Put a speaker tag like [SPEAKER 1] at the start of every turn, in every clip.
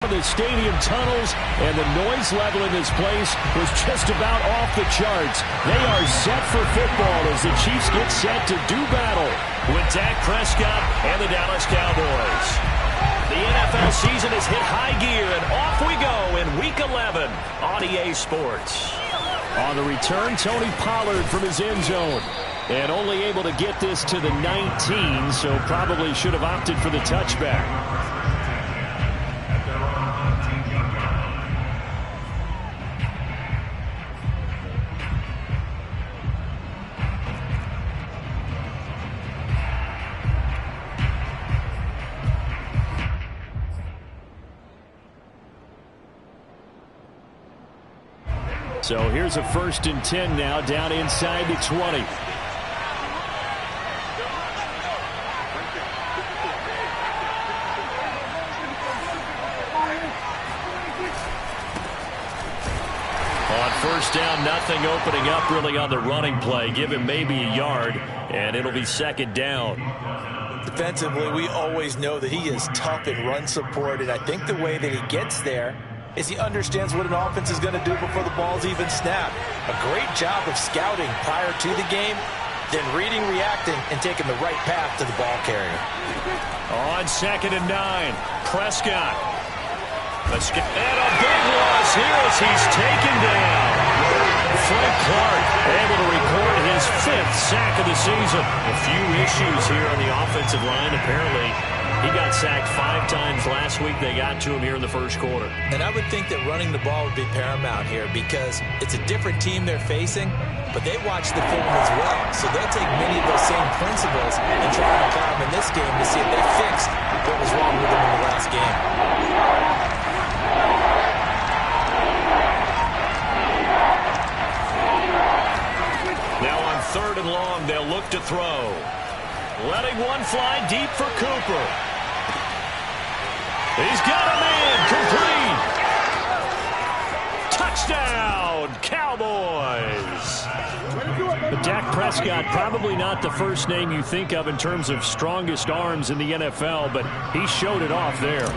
[SPEAKER 1] in the stadium tunnels, and the noise level in this place was just about off the charts. They are set for football as the Chiefs get set to do battle with Dak Prescott and the Dallas Cowboys. The NFL season has hit high gear, and off we go in Week 11 on EA Sports. On the return, Tony Pollard from his end zone. And only able to get this to the 19, so probably should have opted for the touchback. So here's a 1st and 10 now, down inside the 20. On 1st down, nothing opening up really on the running play. Give him maybe a yard, and it'll be 2nd down.
[SPEAKER 2] Defensively, we always know that he is tough in run support, and I think the way that he gets there is he understands what an offense is going to do before the ball's even snapped. A great job of scouting prior to the game, then reading, reacting, and taking the right path to the ball carrier.
[SPEAKER 1] On 2nd and 9, Prescott. And a big loss here as he's taken down. Frank Clark able to record his 5th sack of the season. A few issues here on the offensive line. Apparently, he got sacked 5 times last week. They got to him here in the 1st quarter.
[SPEAKER 2] And I would think that running the ball would be paramount here because it's a different team they're facing, but they watch the film as well. So they'll take many of those same principles and try to apply them in this game to see if they fixed what was wrong with them in the last game.
[SPEAKER 1] Now on 3rd and long, they'll look to throw. Letting one fly deep for Cooper. He's got a man complete. Touchdown, Cowboys. But Dak Prescott, probably not the first name you think of in terms of strongest arms in the NFL, but he showed it off there.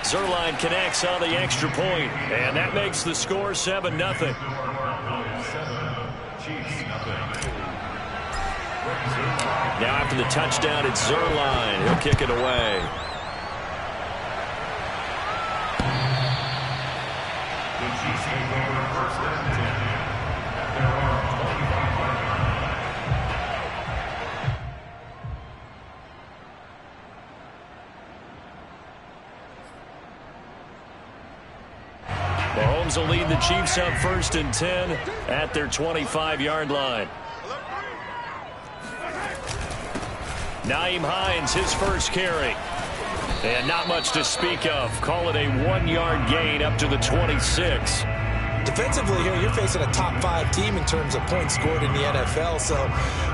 [SPEAKER 1] Zerline connects on the extra point, and that makes the score 7-0. Now after the touchdown, it's Zerline. He'll kick it away. Mahomes will lead the Chiefs up 1st and 10 at their 25-yard line. Naeem Hines, his 1st carry. And not much to speak of. Call it a 1-yard gain up to the 26.
[SPEAKER 2] Defensively here, you're facing a top 5 team in terms of points scored in the NFL. So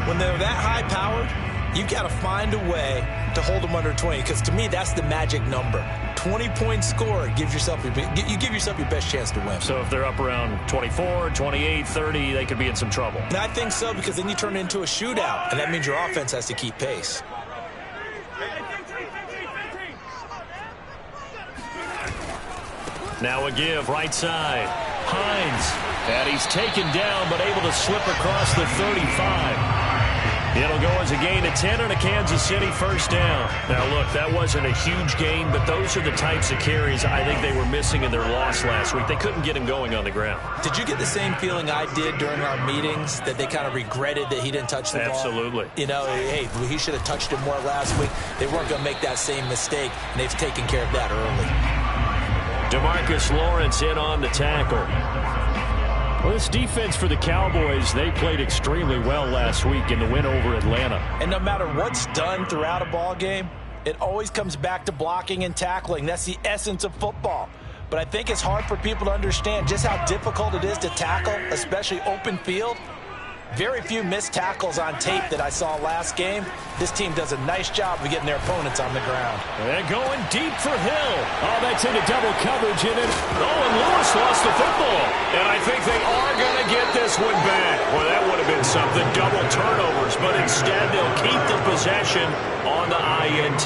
[SPEAKER 2] when they're that high-powered, you've got to find a way to hold them under 20. Because to me, that's the magic number. 20 points scored gives yourself you give yourself your best chance to win.
[SPEAKER 1] So if they're up around 24, 28, 30, they could be in some trouble.
[SPEAKER 2] And I think so, because then you turn it into a shootout, and that means your offense has to keep pace.
[SPEAKER 1] Now a give, right side. Hines. And he's taken down, but able to slip across the 35. It'll go as a gain of 10 and a Kansas City 1st down. Now, look, that wasn't a huge gain, but those are the types of carries I think they were missing in their loss last week. They couldn't get him going on the ground.
[SPEAKER 2] Did you get the same feeling I did during our meetings, that they kind of regretted that he didn't touch the ball?
[SPEAKER 1] Absolutely.
[SPEAKER 2] You know, hey, he should have touched it more last week. They weren't going to make that same mistake, and they've taken care of that early.
[SPEAKER 1] DeMarcus Lawrence in on the tackle. Well, this defense for the Cowboys, they played extremely well last week in the win over Atlanta.
[SPEAKER 2] And no matter what's done throughout a ball game, it always comes back to blocking and tackling. That's the essence of football. But I think it's hard for people to understand just how difficult it is to tackle, especially open field. Very few missed tackles on tape that I saw last game. This team does a nice job of getting their opponents on the ground.
[SPEAKER 1] And going deep for Hill. Oh, that's into double coverage in it. Oh, and Lewis lost the football. And I think they are going to get this one back. Well, that would have been something. Double turnovers. But instead, they'll keep the possession on the INT.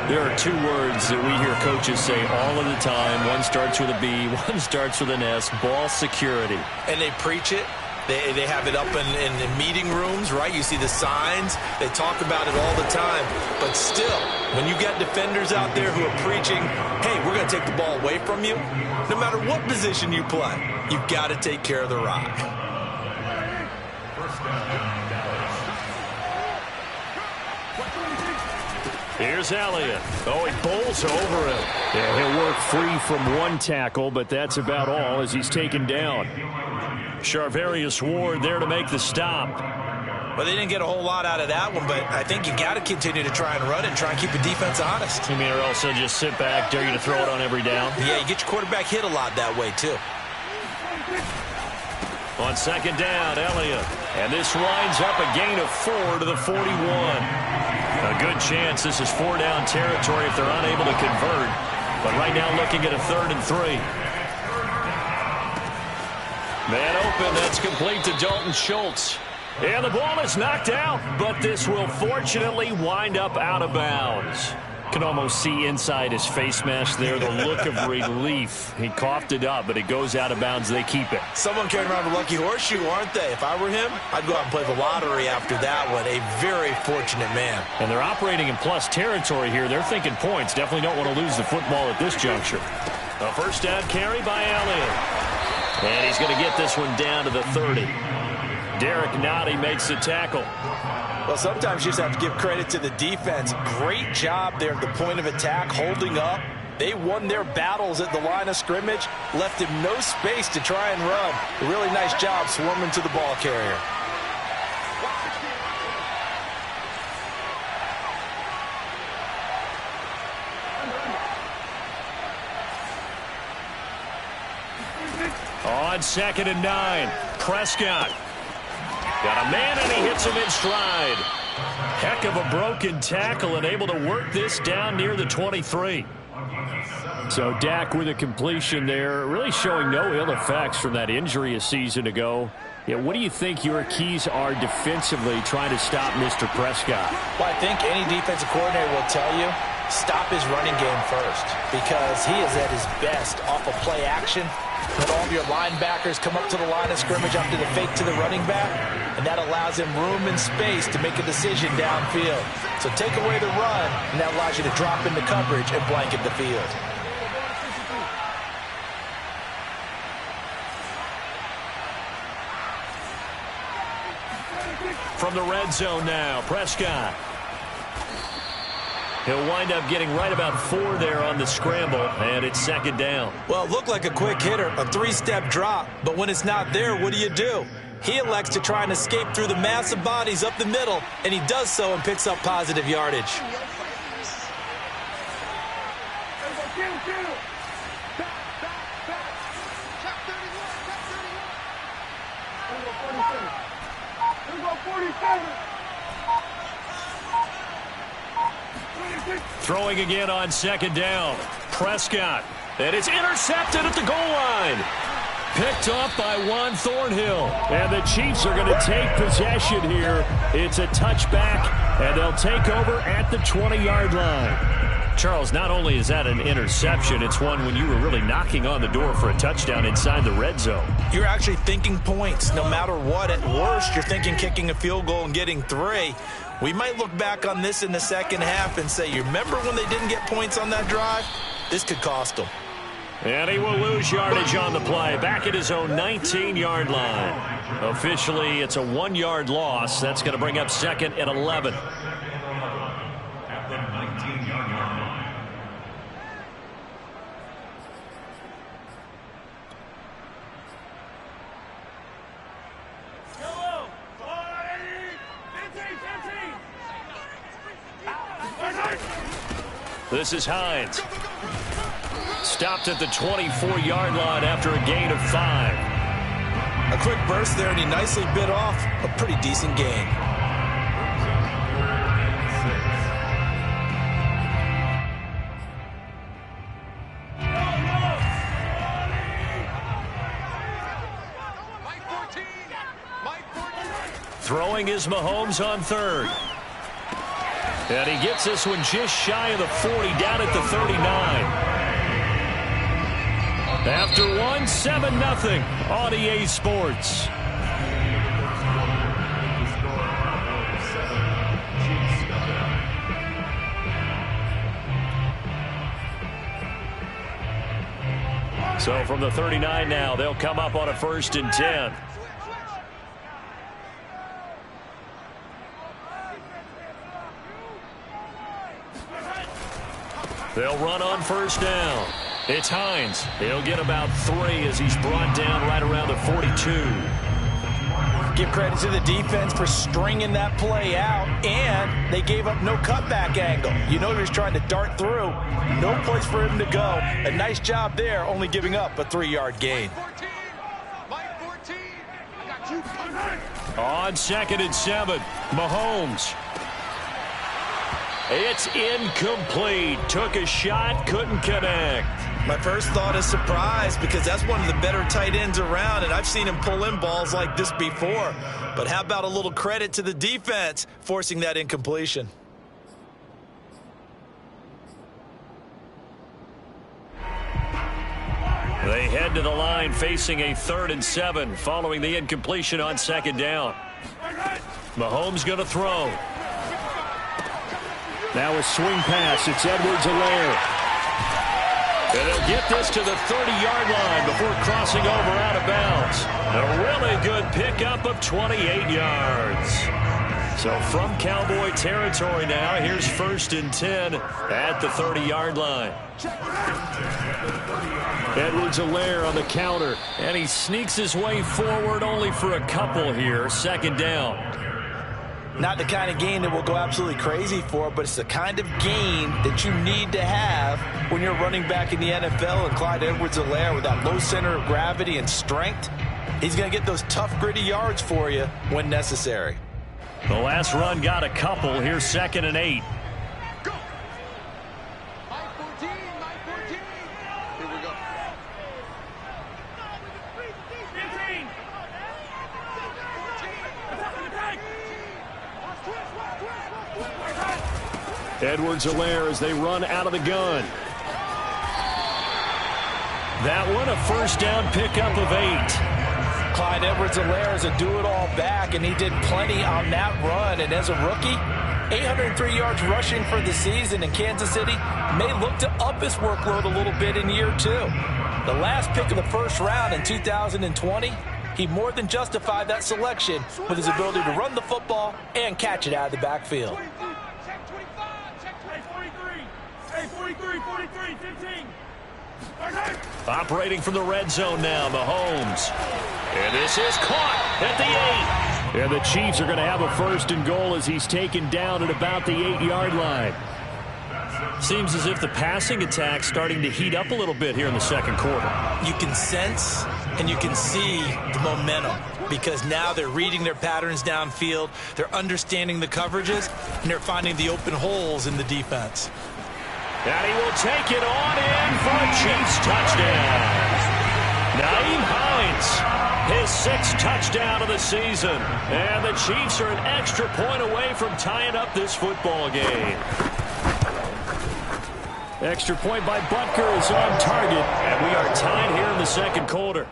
[SPEAKER 1] There are two words that we hear coaches say all of the time. One starts with a B, one starts with an S. Ball security.
[SPEAKER 2] And they preach it. They have it up in meeting rooms, right? You see the signs. They talk about it all the time. But still, when you got defenders out there who are preaching, hey, we're going to take the ball away from you, no matter what position you play, you've got to take care of the rock.
[SPEAKER 1] Here's Elliott. Oh, he bowls over him. Yeah, he'll work free from one tackle, but that's about all as he's taken down. Charvarius Ward there to make the stop.
[SPEAKER 2] Well, they didn't get a whole lot out of that one, but I think you got to continue to try and run and try and keep the defense honest.
[SPEAKER 1] You mean, or also just sit back, dare you to throw it on every down?
[SPEAKER 2] Yeah, you get your quarterback hit a lot that way, too.
[SPEAKER 1] On second down, Elliott. And this winds up a gain of 4 to the 41. A good chance this is 4-down territory if they're unable to convert. But right now looking at a 3rd and 3. Man open, that's complete to Dalton Schultz. And the ball is knocked out, but this will fortunately wind up out of bounds. Can almost see inside his face mask there the look of relief. He coughed it up, but it goes out of bounds. They keep it.
[SPEAKER 2] Someone carrying around a lucky horseshoe, aren't they? If I were him, I'd go out and play the lottery after that one. A very fortunate man.
[SPEAKER 1] And they're operating in plus territory here. They're thinking points. Definitely don't want to lose the football at this juncture. A first down carry by Elliott. And he's going to get this one down to the 30. Derek Nottie makes the tackle.
[SPEAKER 2] Well, sometimes you just have to give credit to the defense. Great job there at the point of attack, holding up. They won their battles at the line of scrimmage, left him no space to try and run. A really nice job swarming to the ball carrier.
[SPEAKER 1] On 2nd and 9, Prescott. Got a man, and he hits him in stride. Heck of a broken tackle and able to work this down near the 23. So Dak with a completion there, really showing no ill effects from that injury a season ago. Yeah, what do you think your keys are defensively trying to stop Mr. Prescott?
[SPEAKER 2] Well, I think any defensive coordinator will tell you, stop his running game first, because he is at his best off of play action. When all of your linebackers come up to the line of scrimmage after the fake to the running back, and that allows him room and space to make a decision downfield. So take away the run, and that allows you to drop into coverage and blanket the field.
[SPEAKER 1] From the red zone now, Prescott. He'll wind up getting right about 4 there on the scramble, and it's 2nd down.
[SPEAKER 2] Well, it looked like a quick hitter, a 3-step drop, but when it's not there, what do? He elects to try and escape through the massive bodies up the middle, and he does so and picks up positive yardage.
[SPEAKER 1] Throwing again on 2nd down. Prescott. And it's intercepted at the goal line. Picked off by Juan Thornhill. And the Chiefs are going to take possession here. It's a touchback, and they'll take over at the 20-yard line. Charles, not only is that an interception, it's one when you were really knocking on the door for a touchdown inside the red zone.
[SPEAKER 2] You're actually thinking points no matter what. At worst, you're thinking kicking a field goal and getting 3. We might look back on this in the second half and say, you remember when they didn't get points on that drive? This could cost them.
[SPEAKER 1] And he will lose yardage on the play, back at his own 19-yard line. Officially, it's a 1-yard loss. That's going to bring up 2nd and 11.
[SPEAKER 3] At the 19-yard line.
[SPEAKER 1] This is Hines. Stopped at the 24-yard line after a gain of 5.
[SPEAKER 2] A quick burst there, and he nicely bit off a pretty decent gain.
[SPEAKER 1] Throwing is Mahomes on third. And he gets this one just shy of the 40, down at the 39. After one, 7-0 on EA Sports. So from the 39 now, they'll come up on a 1st and 10. They'll run on 1st down. It's Hines. He'll get about 3 as he's brought down right around the 42.
[SPEAKER 2] Give credit to the defense for stringing that play out, and they gave up no cutback angle. You know he was trying to dart through. No place for him to go. A nice job there, only giving up a 3-yard gain.
[SPEAKER 1] On 2nd and 7, Mahomes. It's incomplete. Took a shot, couldn't connect.
[SPEAKER 2] My first thought is surprise, because that's one of the better tight ends around, and I've seen him pull in balls like this before. But how about a little credit to the defense forcing that incompletion?
[SPEAKER 1] They head to the line facing a 3rd and 7 following the incompletion on 2nd down. Mahomes going to throw. Now a swing pass. It's Edwards-Helaire. And he'll get this to the 30-yard line before crossing over out of bounds. A really good pickup of 28 yards. So from Cowboy territory now, here's 1st and 10 at the 30-yard line. Edwards-Helaire on the counter, and he sneaks his way forward only for a couple here. 2nd down.
[SPEAKER 2] Not the kind of gain that we'll go absolutely crazy for, but it's the kind of gain that you need to have when you're running back in the NFL. And Clyde Edwards-Helaire, with that low center of gravity and strength, he's going to get those tough, gritty yards for you when necessary.
[SPEAKER 1] The last run got a couple. Here's 2nd and 8.
[SPEAKER 4] Go. Mike 14, Mike 14. Here we go. 15.
[SPEAKER 1] Edwards-Helaire as they run out of the gun. That one a 1st down pickup of 8.
[SPEAKER 2] Clyde Edwards-Helaire is a do-it-all back, and he did plenty on that run. And as a rookie, 803 yards rushing for the season, in Kansas City may look to up his workload a little bit in year 2. The last pick of the 1st round in 2020, he more than justified that selection with his ability to run the football and catch it out of the backfield.
[SPEAKER 4] Check 25. Check 43. Hey, 43, 15.
[SPEAKER 1] Operating from the red zone now, Mahomes. And this is caught at the 8. And the Chiefs are going to have a 1st and goal as he's taken down at about the 8-yard line. Seems as if the passing attack's starting to heat up a little bit here in the 2nd quarter.
[SPEAKER 2] You can sense and you can see the momentum, because now they're reading their patterns downfield, they're understanding the coverages, and they're finding the open holes in the defense.
[SPEAKER 1] And he will take it on in for a Chiefs touchdown. Nyheim Hines, his 6th touchdown of the season. And the Chiefs are an extra point away from tying up this football game. Extra point by Butker is on target, and we are tied here in the 2nd quarter.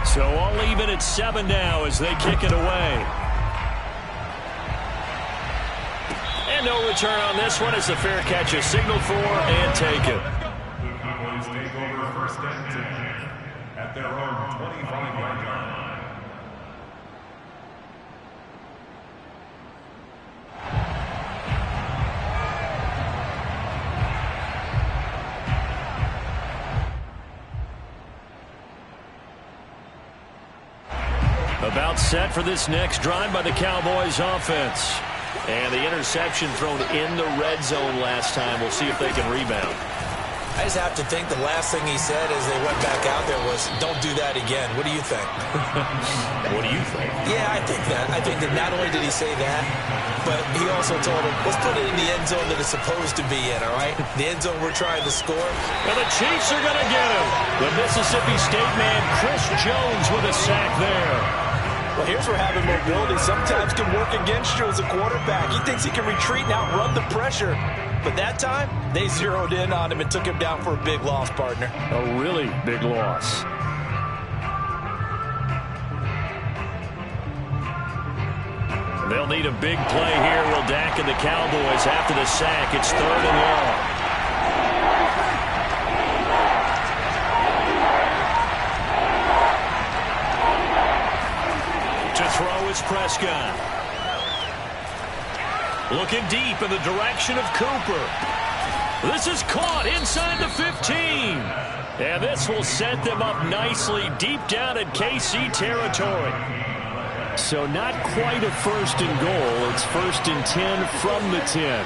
[SPEAKER 1] So all even at 7 now as they kick it away. And no return on this one as the fair catch is signaled for and taken.
[SPEAKER 3] The Cowboys take over 1st and 10 at their own 25-yard line.
[SPEAKER 1] About set for this next drive by the Cowboys offense. And the interception thrown in the red zone last time. We'll see if they can rebound.
[SPEAKER 2] I just have to think the last thing he said as they went back out there was, don't do that again. What do you think?
[SPEAKER 1] What do you think?
[SPEAKER 2] Yeah, I think that not only did he say that, but he also told him, let's put it in the end zone that it's supposed to be in, all right? The end zone we're trying to score.
[SPEAKER 1] And the Chiefs are going to get him. The Mississippi State man, Chris Jones, with a sack there.
[SPEAKER 2] Well, here's where having mobility sometimes can work against you as a quarterback. He thinks he can retreat and outrun the pressure. But that time, they zeroed in on him and took him down for a big loss, partner.
[SPEAKER 1] A really big loss. They'll need a big play here. Will Dak and the Cowboys after the sack. It's 3rd and long. To throw is Prescott. Looking deep in the direction of Cooper. This is caught inside the 15. And this will set them up nicely deep down in KC territory. So not quite a 1st and goal. It's 1st and 10 from the 10.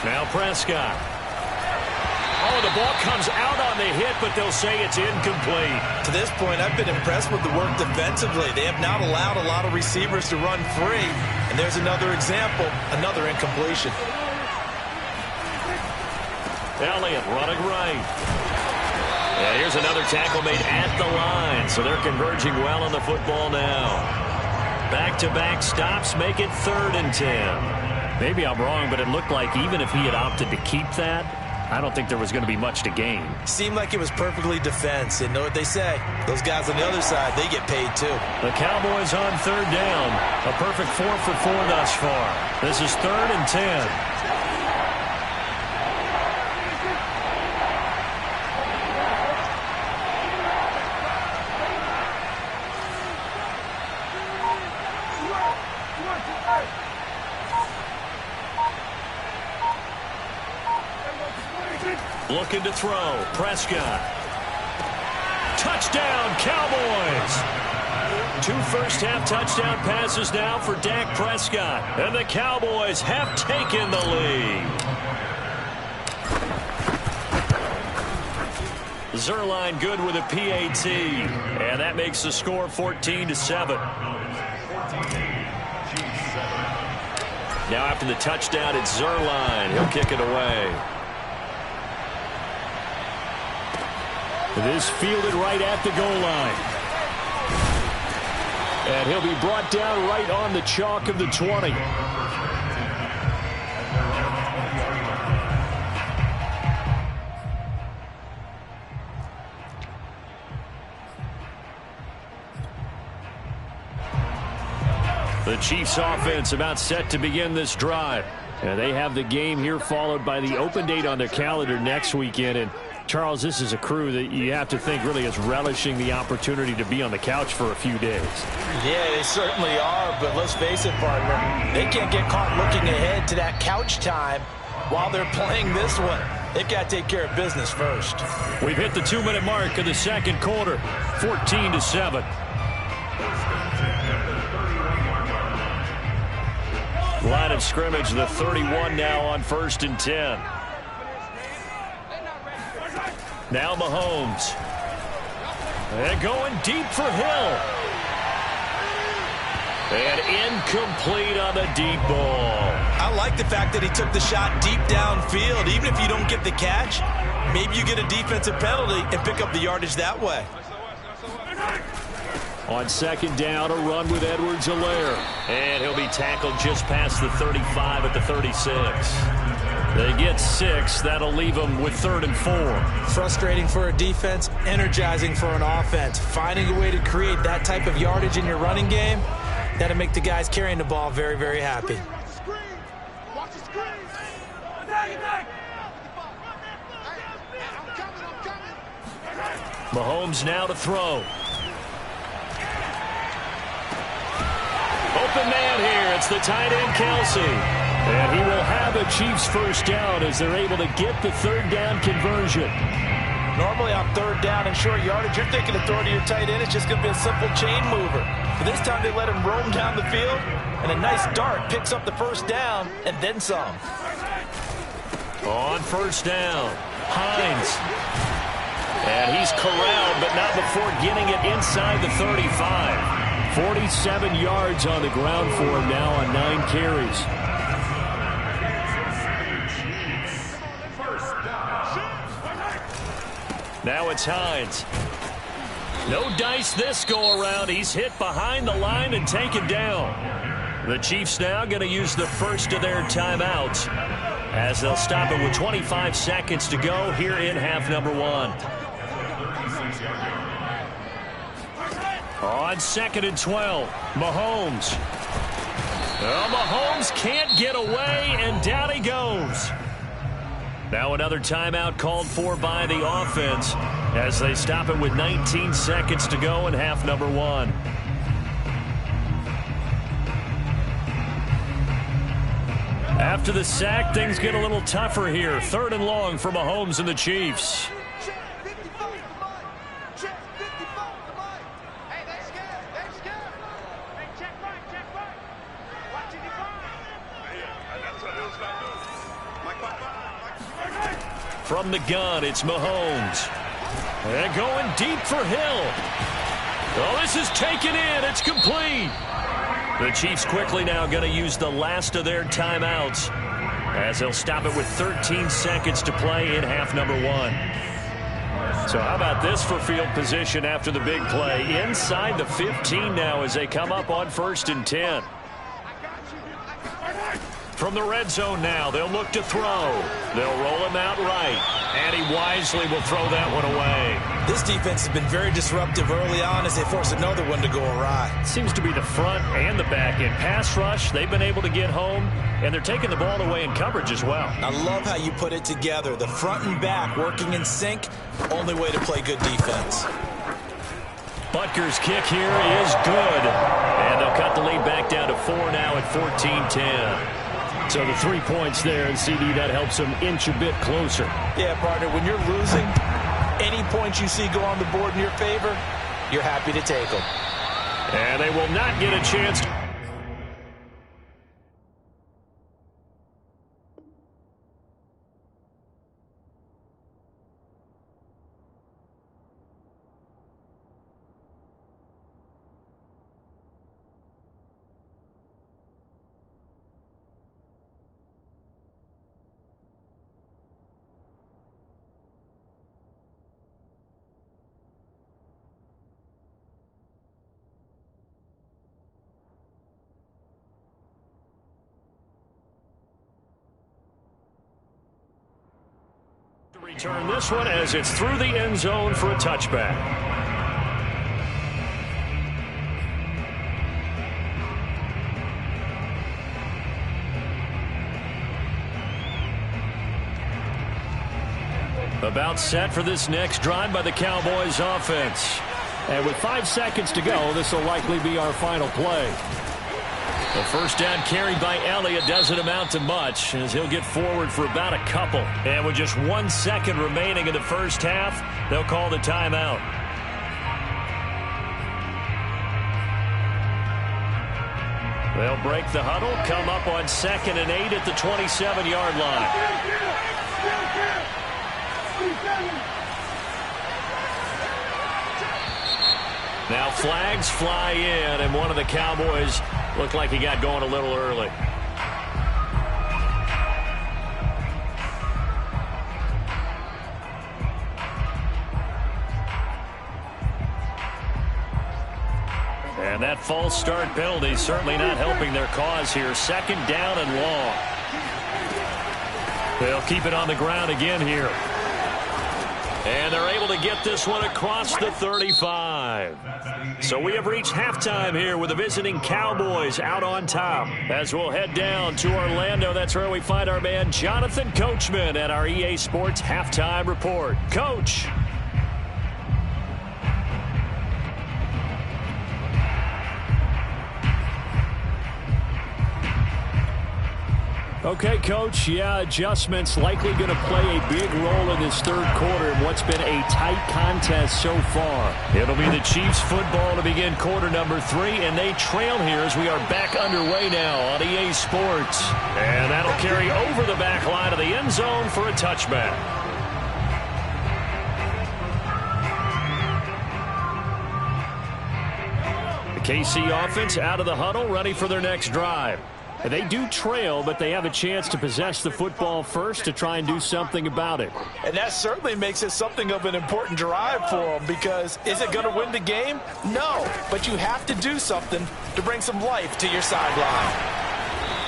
[SPEAKER 1] Now Prescott. Oh, the ball comes out on the hit, but they'll say it's incomplete.
[SPEAKER 2] To this point, I've been impressed with the work defensively. They have not allowed a lot of receivers to run free. And there's another example, another incompletion.
[SPEAKER 1] Elliott running right. And here's another tackle made at the line. So they're converging well on the football now. Back-to-back stops make it 3rd and 10. Maybe I'm wrong, but it looked like even if he had opted to keep that, I don't think there was going to be much to gain.
[SPEAKER 2] Seemed like it was perfectly defense. And know what they say? Those guys on the other side, they get paid too.
[SPEAKER 1] The Cowboys on 3rd down. A perfect 4 for 4 thus far. This is 3rd and 10. Looking to throw. Prescott. Touchdown, Cowboys. 2 first-half touchdown passes now for Dak Prescott. And the Cowboys have taken the lead. Zerline good with a PAT. And that makes the score 14-7. Now after the touchdown, it's Zerline. He'll kick it away. This fielded right at the goal line. And he'll be brought down right on the chalk of the 20. The Chiefs offense about set to begin this drive. And they have the game here followed by the open date on their calendar next weekend. And Charles, this is a crew that you have to think really is relishing the opportunity to be on the couch for a few days.
[SPEAKER 2] Yeah, they certainly are, but let's face it, partner. They can't get caught looking ahead to that couch time while they're playing this one. They've got to take care of business first.
[SPEAKER 1] We've hit the 2-minute mark of the second quarter, 14-7. Line of scrimmage, the 31 now on 1st and 10. Now Mahomes. And going deep for Hill. And incomplete on the deep ball.
[SPEAKER 2] I like the fact that he took the shot deep downfield. Even if you don't get the catch, maybe you get a defensive penalty and pick up the yardage that way.
[SPEAKER 1] On 2nd down, a run with Edwards-Helaire. And he'll be tackled just past the 35 at the 36. They get 6. That'll leave them with 3rd and 4.
[SPEAKER 2] Frustrating for a defense, energizing for an offense. Finding a way to create that type of yardage in your running game, that'll make the guys carrying the ball very, very happy.
[SPEAKER 1] Mahomes now to throw. Open man here. It's the tight end, Kelsey. And he will have a Chiefs first down as they're able to get the third down conversion.
[SPEAKER 2] Normally on third down and short yardage, you're thinking to throw to your tight end. It's just going to be a simple chain mover. But this time they let him roam down the field, and a nice dart picks up the first down and then some.
[SPEAKER 1] On first down, Hines. And he's corralled, but not before getting it inside the 35. 47 yards on the ground for him now on 9 carries. Now it's Hines. No dice this go around. He's hit behind the line and taken down. The Chiefs now going to use the first of their timeouts as they'll stop it with 25 seconds to go here in half number 1. On 2nd and 12, Mahomes. Mahomes can't get away, and down he goes. Now another timeout called for by the offense as they stop it with 19 seconds to go in half number 1. After the sack, things get a little tougher here. 3rd and long for Mahomes and the Chiefs. From the gun, it's Mahomes. And going deep for Hill. Oh, this is taken in. It's complete. The Chiefs quickly now going to use the last of their timeouts as they'll stop it with 13 seconds to play in half number 1. So how about this for field position after the big play? Inside the 15 now as they come up on 1st and 10. From the red zone now, they'll look to throw. They'll roll him out right, and he wisely will throw that one away.
[SPEAKER 2] This defense has been very disruptive early on as they force another one to go awry.
[SPEAKER 1] Seems to be the front and the back end. Pass rush, they've been able to get home, and they're taking the ball away in coverage as well.
[SPEAKER 2] I love how you put it together. The front and back working in sync, only way to play good defense.
[SPEAKER 1] Butker's kick here is good, and they'll cut the lead back down to 4 now at 14-10. So the 3 points there, and CD, that helps them inch a bit closer.
[SPEAKER 2] Yeah, partner, when you're losing, any points you see go on the board in your favor, you're happy to take them.
[SPEAKER 1] And they will not get a chance to... return this one as it's through the end zone for a touchback. About set for this next drive by the Cowboys offense. And with 5 seconds to go, this will likely be our final play. The first down carried by Elliott doesn't amount to much as he'll get forward for about a couple. And with just 1 second remaining in the first half, they'll call the timeout. They'll break the huddle, come up on 2nd and 8 at the 27-yard line. Now flags fly in, and one of the Cowboys looked like he got going a little early. And that false start penalty certainly not helping their cause here. 2nd down and long. They'll keep it on the ground again here. And they're able to get this one across the 35. So we have reached halftime here with the visiting Cowboys out on top. As we'll head down to Orlando, that's where we find our man Jonathan Coachman at our EA Sports Halftime Report. Coach. Okay, Coach, yeah, adjustments likely going to play a big role in this third quarter in what's been a tight contest so far. It'll be the Chiefs football to begin quarter number 3, and they trail here as we are back underway now on EA Sports. And that'll carry over the back line of the end zone for a touchback. The KC offense out of the huddle, ready for their next drive. They do trail, but they have a chance to possess the football first to try and do something about it.
[SPEAKER 2] And that certainly makes it something of an important drive for them, because is it going to win the game? No, but you have to do something to bring some life to your sideline.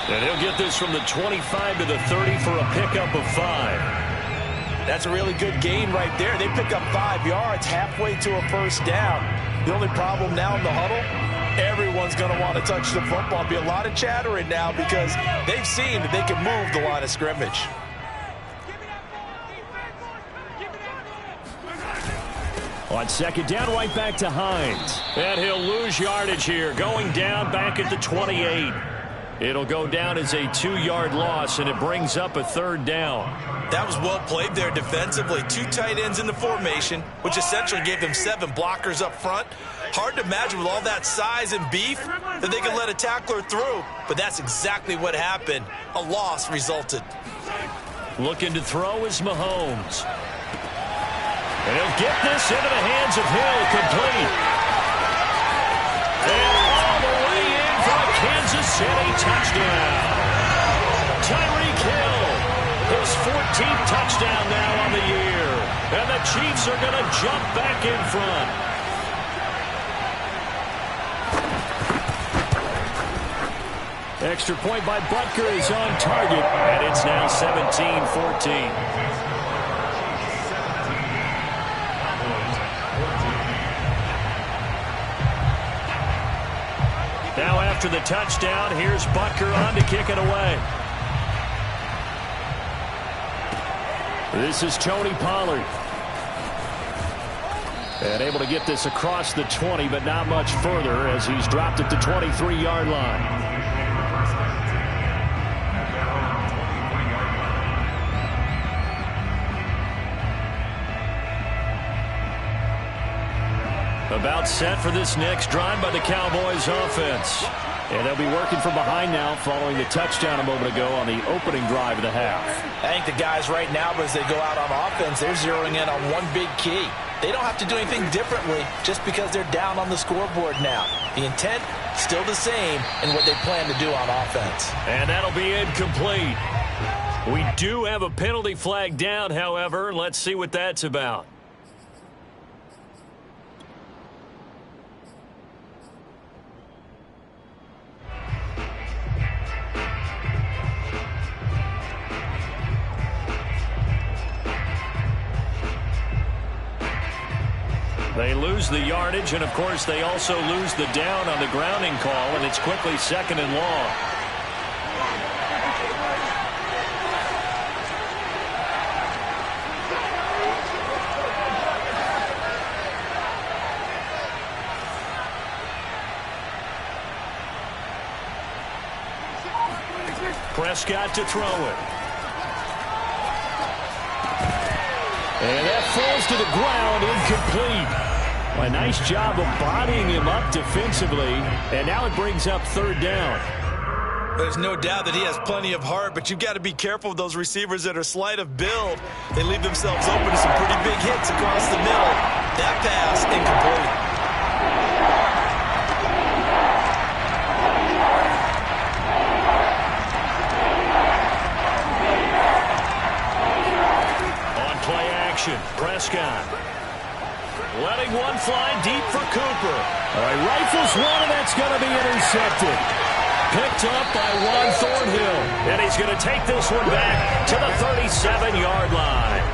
[SPEAKER 1] And he'll get this from the 25 to the 30 for a pickup of 5.
[SPEAKER 2] That's a really good gain right there. They pick up 5 yards halfway to a first down. The only problem now in the huddle, everyone's going to want to touch the football. Be a lot of chattering now because they've seen that they can move the line of scrimmage.
[SPEAKER 1] On second down, right back to Hines. And he'll lose yardage here, going down back at the 28. It'll go down as a 2-yard loss, and it brings up a third down.
[SPEAKER 2] That was well played there defensively. 2 tight ends in the formation, which essentially gave them 7 blockers up front. Hard to imagine with all that size and beef that they could let a tackler through, but that's exactly what happened. A loss resulted.
[SPEAKER 1] Looking to throw is Mahomes. And he'll get this into the hands of Hill, complete. And all the way in for a Kansas City touchdown. Tyreek Hill, his 14th touchdown now on the year. And the Chiefs are going to jump back in front. Extra point by Butker is on target, and it's now 17-14. Now after the touchdown, here's Butker on to kick it away. This is Tony Pollard. And able to get this across the 20, but not much further as he's dropped at the 23-yard line. About set for this next drive by the Cowboys offense. And they'll be working from behind now following the touchdown a moment ago on the opening drive of the half.
[SPEAKER 2] I think the guys right now, as they go out on offense, they're zeroing in on one big key. They don't have to do anything differently just because they're down on the scoreboard now. The intent, still the same in what they plan to do on offense.
[SPEAKER 1] And that'll be incomplete. We do have a penalty flag down, however. Let's see what that's about. They lose the yardage, and of course they also lose the down on the grounding call, and it's quickly 2nd and long. Prescott to throw it. And that falls to the ground, incomplete. A nice job of bodying him up defensively, and now it brings up 3rd down.
[SPEAKER 2] There's no doubt that he has plenty of heart, but you've got to be careful with those receivers that are slight of build. They leave themselves open to some pretty big hits across the middle. That pass, incomplete.
[SPEAKER 1] Prescott letting one fly deep for Cooper. All right, rifles one, and that's going to be intercepted. Picked up by Juan Thornhill, and he's going to take this one back to the 37-yard line.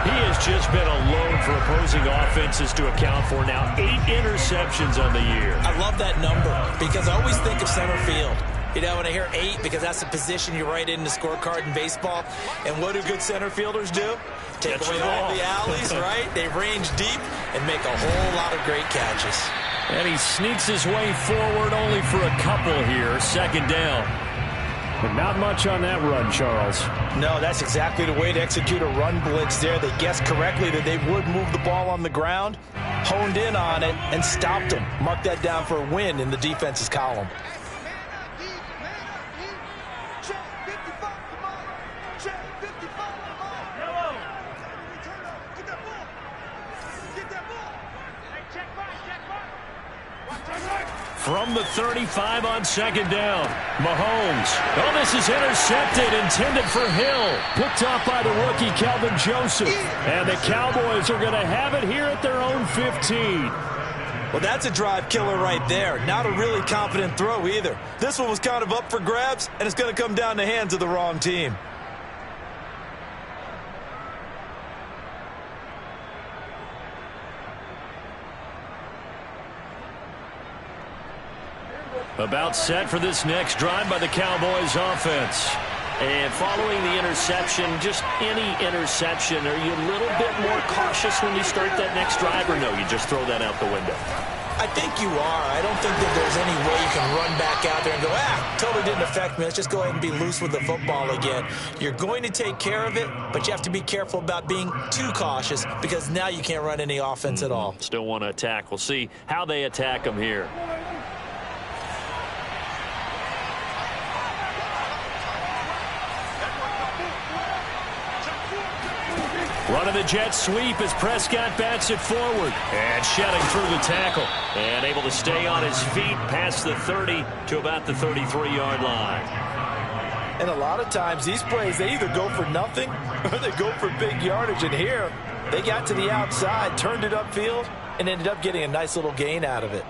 [SPEAKER 1] He has just been alone for opposing offenses to account for now 8 interceptions on the year.
[SPEAKER 2] I love that number because I always think of center field. You know, when I hear 8, because that's the position you write in the scorecard in baseball. And what do good center fielders do? Take away all the alleys, right? They range deep and make a whole lot of great catches.
[SPEAKER 1] And he sneaks his way forward only for a couple here. 2nd down. And not much on that run, Charles.
[SPEAKER 2] No, that's exactly the way to execute a run blitz there. They guessed correctly that they would move the ball on the ground, honed in on it, and stopped them. Mark that down for a win in the defense's column.
[SPEAKER 1] From the 35 on second down, Mahomes. Oh, this is intercepted, intended for Hill. Picked off by the rookie, Calvin Joseph. And the Cowboys are going to have it here at their own 15.
[SPEAKER 2] Well, that's a drive killer right there. Not a really confident throw either. This one was kind of up for grabs, and it's going to come down the hands of the wrong team.
[SPEAKER 1] About set for this next drive by the Cowboys offense.
[SPEAKER 5] And following the interception, just any interception, are you a little bit more cautious when you start that next drive, or no, you just throw that out the window?
[SPEAKER 2] I think you are. I don't think that there's any way you can run back out there and go, totally didn't affect me. Let's just go ahead and be loose with the football again. You're going to take care of it, but you have to be careful about being too cautious because now you can't run any offense at all.
[SPEAKER 5] Still want to attack. We'll see how they attack them here.
[SPEAKER 1] Running the jet sweep as Prescott bats it forward. And shedding through the tackle.
[SPEAKER 5] And able to stay on his feet past the 30 to about the 33-yard line.
[SPEAKER 2] And a lot of times these plays, they either go for nothing or they go for big yardage. And here, they got to the outside, turned it upfield, and ended up getting a nice little gain out of it.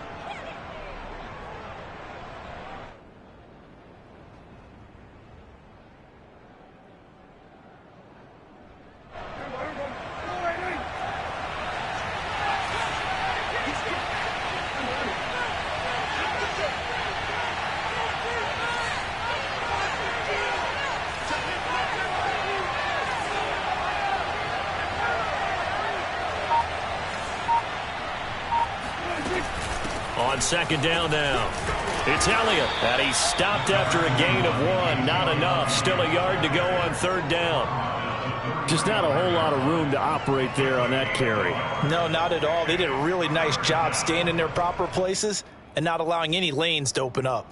[SPEAKER 1] On second down now, it's Elliott. And he's stopped after a gain of 1. Not enough. Still a yard to go on third down. Just not a whole lot of room to operate there on that carry.
[SPEAKER 2] No, not at all. They did a really nice job staying in their proper places and not allowing any lanes to open up.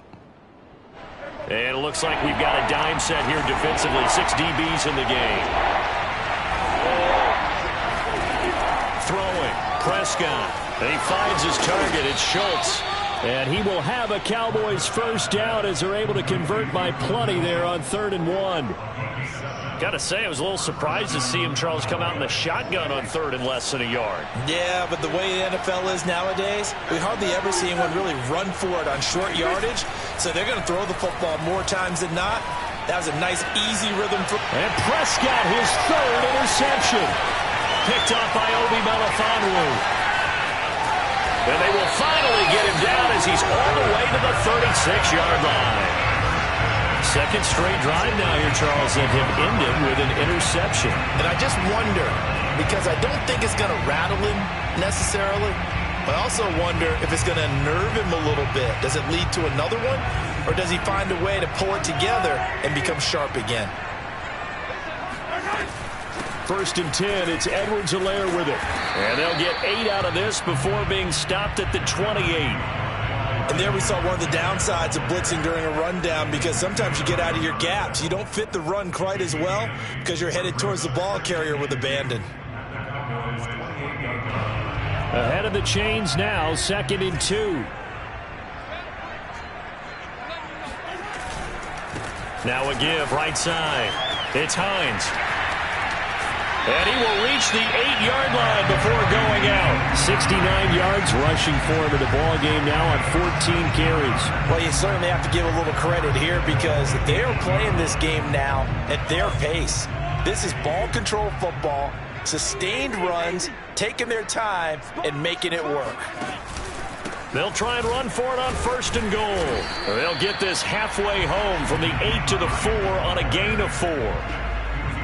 [SPEAKER 1] And it looks like we've got a dime set here defensively. 6 DBs in the game. Throwing. Prescott. And he finds his target. It's Schultz. And he will have a Cowboys first down as they're able to convert by plenty there on 3rd and 1.
[SPEAKER 5] Got to say, I was a little surprised to see him, Charles, come out in the shotgun on 3rd and less than a yard.
[SPEAKER 2] Yeah, but the way the NFL is nowadays, we hardly ever see anyone really run for it on short yardage. So they're going to throw the football more times than not. That was a nice, easy rhythm.
[SPEAKER 1] And Prescott, his 3rd interception. Picked off by Obi Melifonwu. And they will finally get him down as he's all the way to the 36-yard line. Second straight drive now here, Charles, that have ended with an interception.
[SPEAKER 2] And I just wonder, because I don't think it's going to rattle him necessarily, but I also wonder if it's going to nerve him a little bit. Does it lead to another one? Or does he find a way to pull it together and become sharp again?
[SPEAKER 1] 1st and 10, it's Edwards-Helaire with it. And they'll get 8 out of this before being stopped at the 28.
[SPEAKER 2] And there we saw one of the downsides of blitzing during a rundown, because sometimes you get out of your gaps. You don't fit the run quite as well because you're headed towards the ball carrier with abandon.
[SPEAKER 1] Ahead of the chains now, 2nd and 2. Now a give right side. It's Hines. And he will reach the 8-yard line before going out. 69 yards rushing for him in the ball game now on 14 carries.
[SPEAKER 2] Well, you certainly have to give a little credit here because they are playing this game now at their pace. This is ball control football, sustained runs, taking their time, and making it work.
[SPEAKER 1] They'll try and run for it on 1st and goal. They'll get this halfway home from the 8 to the 4 on a gain of 4.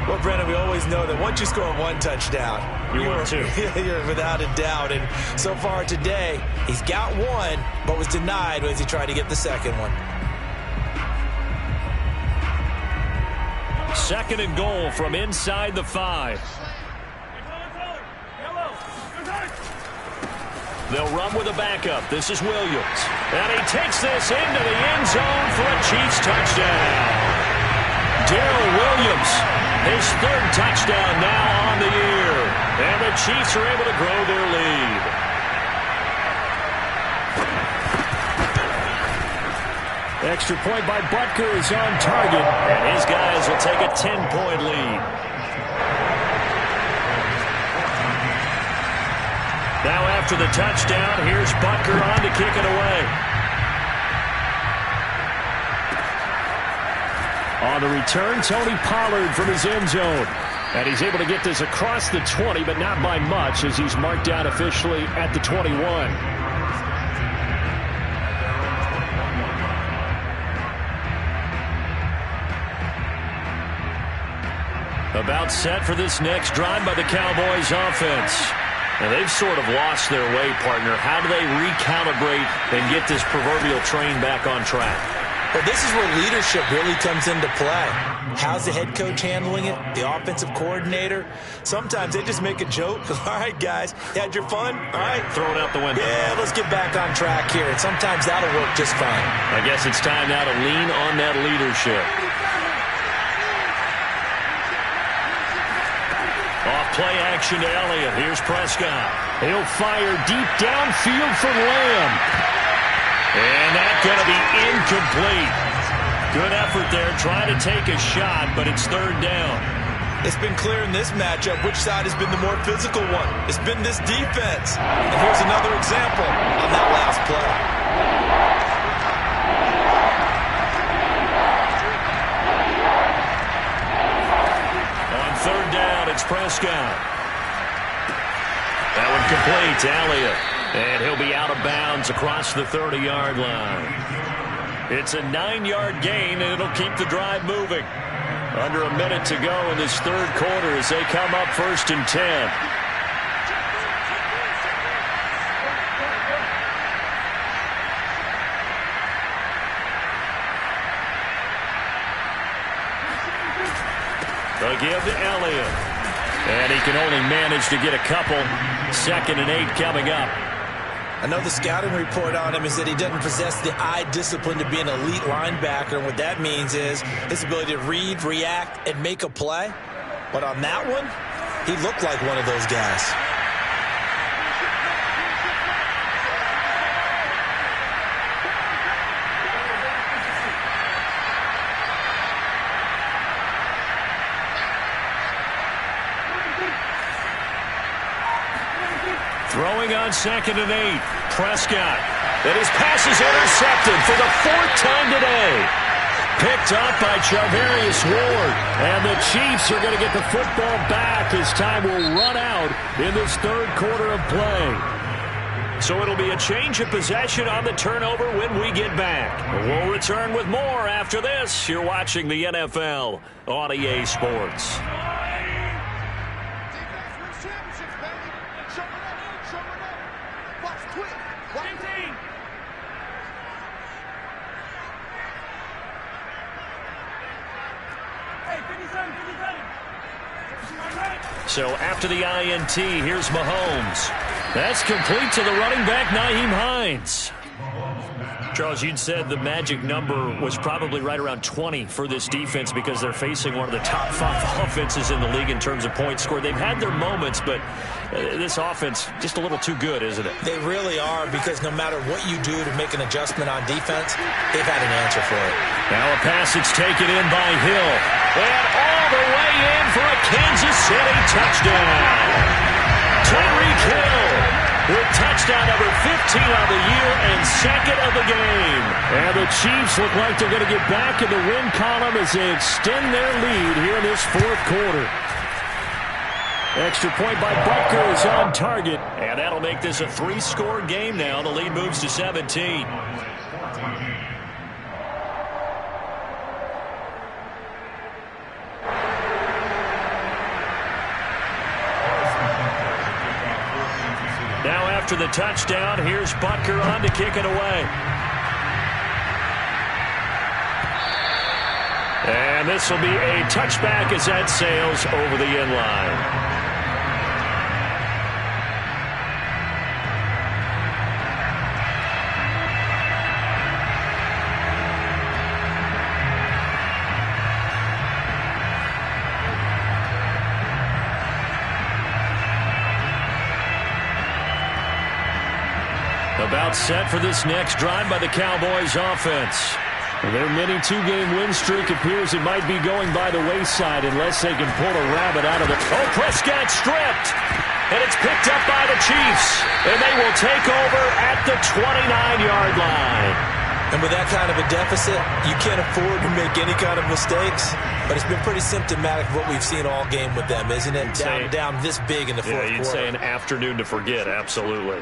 [SPEAKER 2] Well, Brennan, we always know that once you score 1 touchdown,
[SPEAKER 1] you're 2.
[SPEAKER 2] You're without a doubt. And so far today, he's got 1, but was denied as he tried to get the second one.
[SPEAKER 1] 2nd and goal from inside the 5. They'll run with a backup. This is Williams. And he takes this into the end zone for a Chiefs touchdown. Darrell Williams, his 3rd touchdown now on the year. And the Chiefs are able to grow their lead. Extra point by Butker is on target. And his guys will take a 10-point lead. Now after the touchdown, here's Butker on to kick it away. On the return, Tony Pollard from his end zone. And he's able to get this across the 20, but not by much, as he's marked down officially at the 21. About set for this next drive by the Cowboys offense. And they've sort of lost their way, partner. How do they recalibrate and get this proverbial train back on track?
[SPEAKER 2] Well, this is where leadership really comes into play. How's the head coach handling it? The offensive coordinator? Sometimes they just make a joke. All right, guys, you had your fun? All right.
[SPEAKER 1] Throw it out the window.
[SPEAKER 2] Yeah, let's get back on track here. And sometimes that'll work just fine.
[SPEAKER 1] I guess it's time now to lean on that leadership. Play action to Elliott. Here's Prescott. He'll fire deep downfield for Lamb. And that's going to be incomplete. Good effort there, trying to take a shot, but it's 3rd down.
[SPEAKER 2] It's been clear in this matchup which side has been the more physical one. It's been this defense. And here's another example on that last play.
[SPEAKER 1] It's Prescott. That one complete to Elliott. And he'll be out of bounds across the 30-yard line. It's a 9-yard gain, and it'll keep the drive moving. Under a minute to go in this 3rd quarter as they come up 1st and 10. They'll give to Elliott. And he can only manage to get a couple. 2nd and 8 coming up.
[SPEAKER 2] I know the scouting report on him is that he doesn't possess the eye discipline to be an elite linebacker. And what that means is his ability to read, react, and make a play. But on that one, he looked like one of those guys.
[SPEAKER 1] Throwing on 2nd and 8. Prescott. And his pass is intercepted for the 4th time today. Picked up by Charvarius Ward. And the Chiefs are going to get the football back as time will run out in this 3rd quarter of play. So it'll be a change of possession on the turnover when we get back. We'll return with more after this. You're watching the NFL on EA Sports. So after the INT, here's Mahomes. That's complete to the running back, Nyheim Hines. Charles, you'd said the magic number was probably right around 20 for this defense because they're facing one of the top 5 offenses in the league in terms of points scored. They've had their moments, but this offense just a little too good, isn't it?
[SPEAKER 2] They really are, because no matter what you do to make an adjustment on defense, they've had an answer for it.
[SPEAKER 1] Now a pass that's taken in by Hill. And all the way in for a Kansas City touchdown. Tyreek Hill with touchdown number 15 on the year and 2nd of the game. And the Chiefs look like they're going to get back in the win column as they extend their lead here in this 4th quarter. Extra point by Butker is on target. And that'll make this a 3-score game now. The lead moves to 17. Now after the touchdown, here's Butker on to kick it away.
[SPEAKER 5] And this will be a touchback as that sails over the end line. About set for this next drive by the Cowboys offense. Their mini two-game win streak appears it might be going by the wayside unless they can pull a rabbit out of it. Oh, Prescott stripped. And it's picked up by the Chiefs. And they will take over at the 29-yard line.
[SPEAKER 2] And with that kind of a deficit, you can't afford to make any kind of mistakes. But it's been pretty symptomatic of what we've seen all game with them, isn't it? Down this big in the fourth quarter.
[SPEAKER 5] Yeah, you'd say an afternoon to forget, absolutely.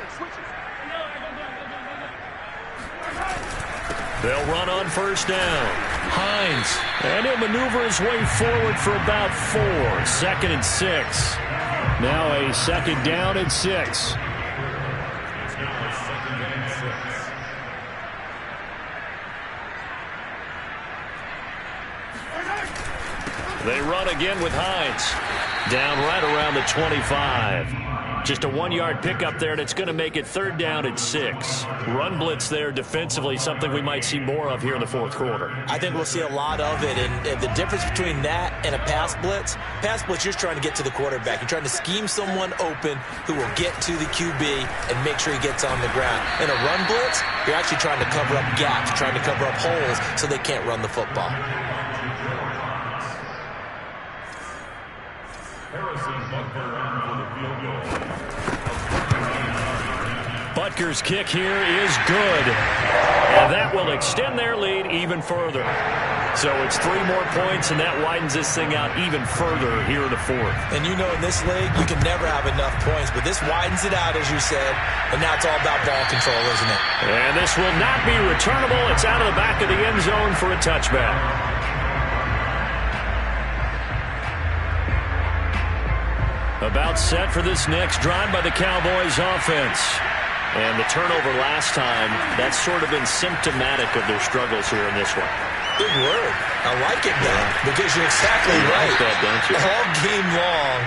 [SPEAKER 5] They'll run on first down. Hines. And he'll maneuver his way forward for about 4. 2nd and 6. Now a 2nd down and 6. They run again with Hines. Down right around the 25. Just a 1-yard pickup there, and it's going to make it 3rd down and 6. Run blitz there defensively, something we might see more of here in the fourth quarter.
[SPEAKER 2] I think we'll see a lot of it, and the difference between that and a pass blitz, you're trying to get to the quarterback. You're trying to scheme someone open who will get to the QB and make sure he gets on the ground. In a run blitz, you're actually trying to cover up gaps, trying to cover up holes so they can't run the football.
[SPEAKER 5] Butker's kick here is good. And that will extend their lead even further. So it's 3 more points, and that widens this thing out even further here in the fourth.
[SPEAKER 2] And you know in this league, you can never have enough points, but this widens it out, as you said, and now it's all about ball control, isn't it?
[SPEAKER 5] And this will not be returnable. It's out of the back of the end zone for a touchback. About set for this next drive by the Cowboys offense. And the turnover last time, that's sort of been symptomatic of their struggles here in this one.
[SPEAKER 2] Good word. I like it now, because you're exactly right.
[SPEAKER 5] Like that, don't you?
[SPEAKER 2] All game long,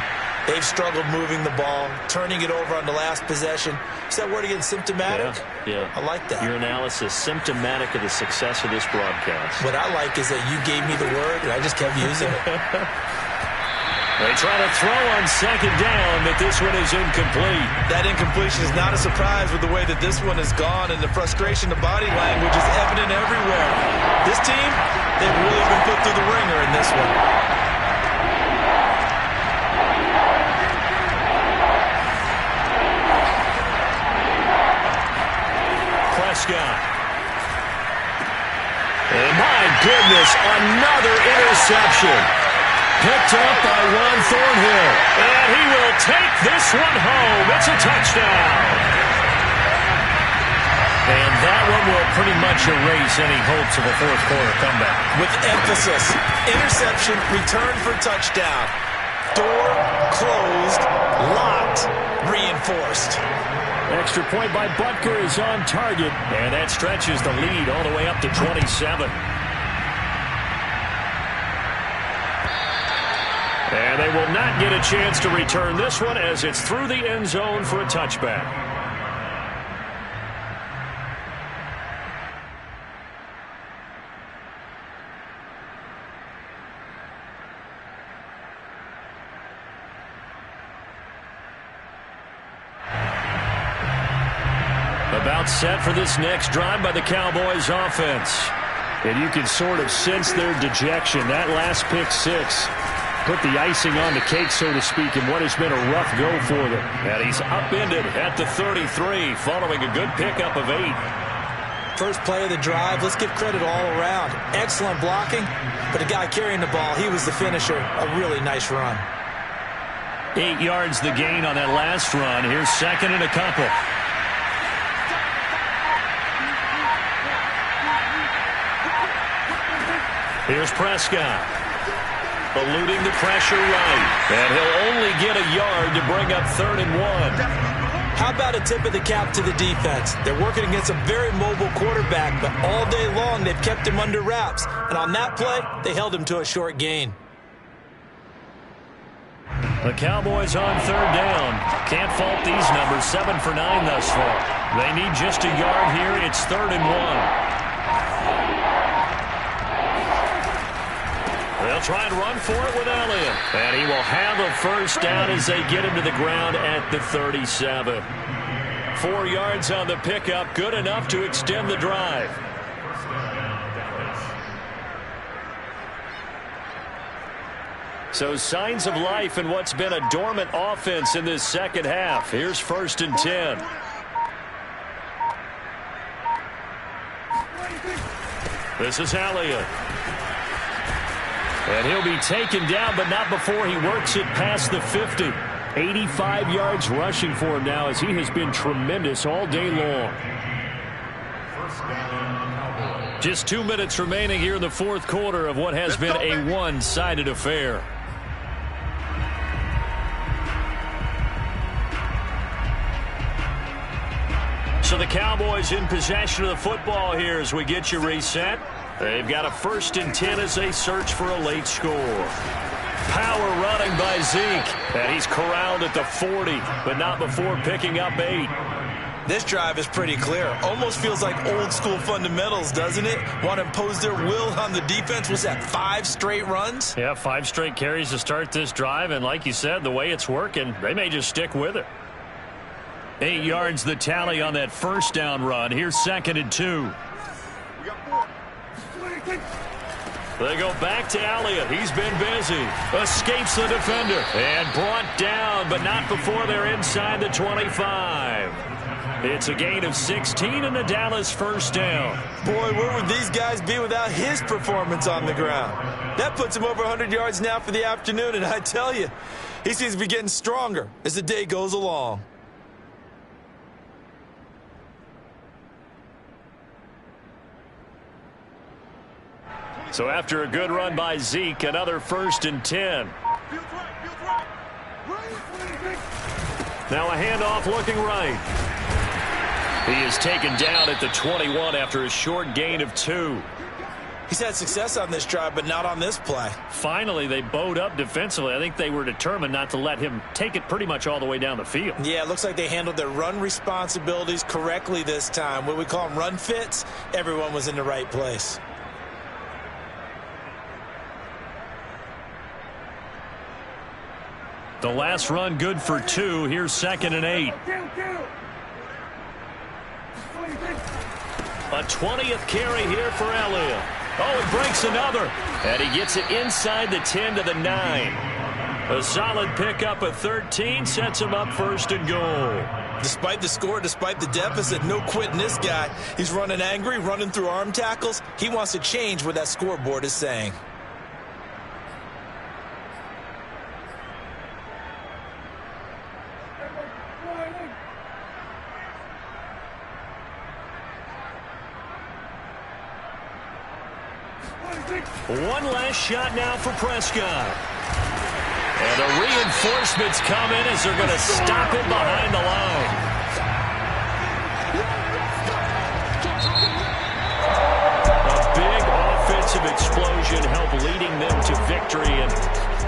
[SPEAKER 2] they've struggled moving the ball, turning it over on the last possession. Is that word again, symptomatic?
[SPEAKER 5] Yeah.
[SPEAKER 2] I like that.
[SPEAKER 5] Your analysis, symptomatic of the success of this broadcast.
[SPEAKER 2] What I like is that you gave me the word, and I just kept using it.
[SPEAKER 5] They try to throw on 2nd down, but this one is incomplete.
[SPEAKER 2] That incompletion is not a surprise with the way that this one has gone, and the frustration, the body language is evident everywhere. This team, they've really been put through the ringer in this one.
[SPEAKER 5] Prescott. And my goodness, another interception. Picked up by Juan Thornhill. And he will take this one home. It's a touchdown. And that one will pretty much erase any hopes of a fourth quarter comeback.
[SPEAKER 2] With emphasis. Interception, return for touchdown. Door closed, locked, reinforced.
[SPEAKER 5] Extra point by Butker is on target. And that stretches the lead all the way up to 27. And they will not get a chance to return this one as it's through the end zone for a touchback. About set for this next drive by the Cowboys offense. And you can sort of sense their dejection. That last pick 6 put the icing on the cake, so to speak, in what has been a rough go for them. And he's upended at the 33, following a good pickup of 8.
[SPEAKER 2] First play of the drive, let's give credit all around. Excellent blocking, but the guy carrying the ball, he was the finisher. A really nice run.
[SPEAKER 5] 8 yards the gain on that last run. Here's 2nd and a couple. Here's Prescott. Eluding the pressure right. And he'll only get a yard to bring up 3rd and 1.
[SPEAKER 2] How about a tip of the cap to the defense? They're working against a very mobile quarterback, but all day long they've kept him under wraps. And on that play, they held him to a short gain.
[SPEAKER 5] The Cowboys on third down. Can't fault these numbers. 7 for 9 thus far. They need just a yard here. It's 3rd and 1. They'll try and run for it with Elliott. And he will have a first down as they get him to the ground at the 37. 4 yards on the pickup. Good enough to extend the drive. So signs of life in what's been a dormant offense in this second half. Here's 1st and 10. This is Elliott. And he'll be taken down, but not before he works it past the 50. 85 yards rushing for him now as he has been tremendous all day long. Just 2 minutes remaining here in the fourth quarter of what has been a one-sided affair. So the Cowboys in possession of the football here as we get you reset. They've got a 1st and 10 as they search for a late score. Power running by Zeke. And he's corralled at the 40, but not before picking up 8.
[SPEAKER 2] This drive is pretty clear. Almost feels like old school fundamentals, doesn't it? Want to impose their will on the defense. Was that 5 straight runs?
[SPEAKER 5] Yeah, 5 straight carries to start this drive. And like you said, the way it's working, they may just stick with it. 8 yards the tally on that first down run. Here's 2nd and 2. They go back to Elliott. He's been busy. Escapes the defender. And brought down, but not before they're inside the 25. It's a gain of 16 and a Dallas first down.
[SPEAKER 2] Boy, where would these guys be without his performance on the ground? That puts him over 100 yards now for the afternoon, and I tell you, he seems to be getting stronger as the day goes along.
[SPEAKER 5] So after a good run by Zeke, another 1st and 10. Now a handoff looking right. He is taken down at the 21 after a short gain of 2.
[SPEAKER 2] He's had success on this drive, but not on this play.
[SPEAKER 5] Finally, they bowed up defensively. I think they were determined not to let him take it pretty much all the way down the field.
[SPEAKER 2] Yeah, it looks like they handled their run responsibilities correctly this time. What we call them run fits, everyone was in the right place.
[SPEAKER 5] The last run good for 2. Here's 2nd and 8. A 20th carry here for Elliott. Oh, it breaks another. And he gets it inside the 10 to the 9. A solid pickup of 13 sets him up 1st and goal.
[SPEAKER 2] Despite the score, despite the deficit, no quitting this guy. He's running angry, running through arm tackles. He wants to change what that scoreboard is saying.
[SPEAKER 5] One last shot now for Prescott. And the reinforcements come in as they're going to stop him behind the line. A big offensive explosion helped leading them to victory. And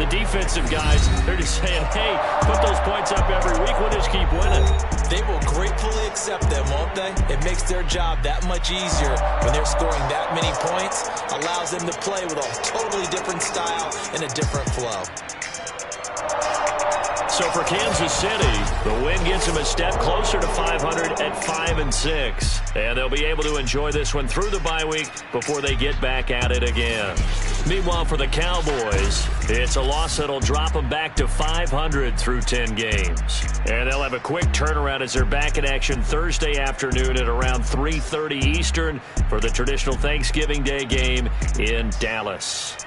[SPEAKER 5] the defensive guys, they're just saying, hey, put those points up every week. We'll just keep winning.
[SPEAKER 2] They will gratefully accept them, won't they? It makes their job that much easier when they're scoring that many points. Allows them to play with a totally different style and a different flow.
[SPEAKER 5] So for Kansas City, the win gets them a step closer to 500 at 5-6. And they'll be able to enjoy this one through the bye week before they get back at it again. Meanwhile, for the Cowboys, it's a loss that'll drop them back to 500 through 10 games. And they'll have a quick turnaround as they're back in action Thursday afternoon at around 3:30 Eastern for the traditional Thanksgiving Day game in Dallas.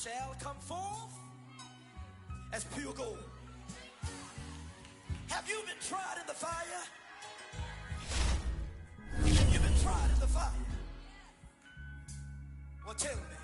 [SPEAKER 6] Shall come forth as pure gold. Have you been tried in the fire? Have you been tried in the fire. Well, tell me.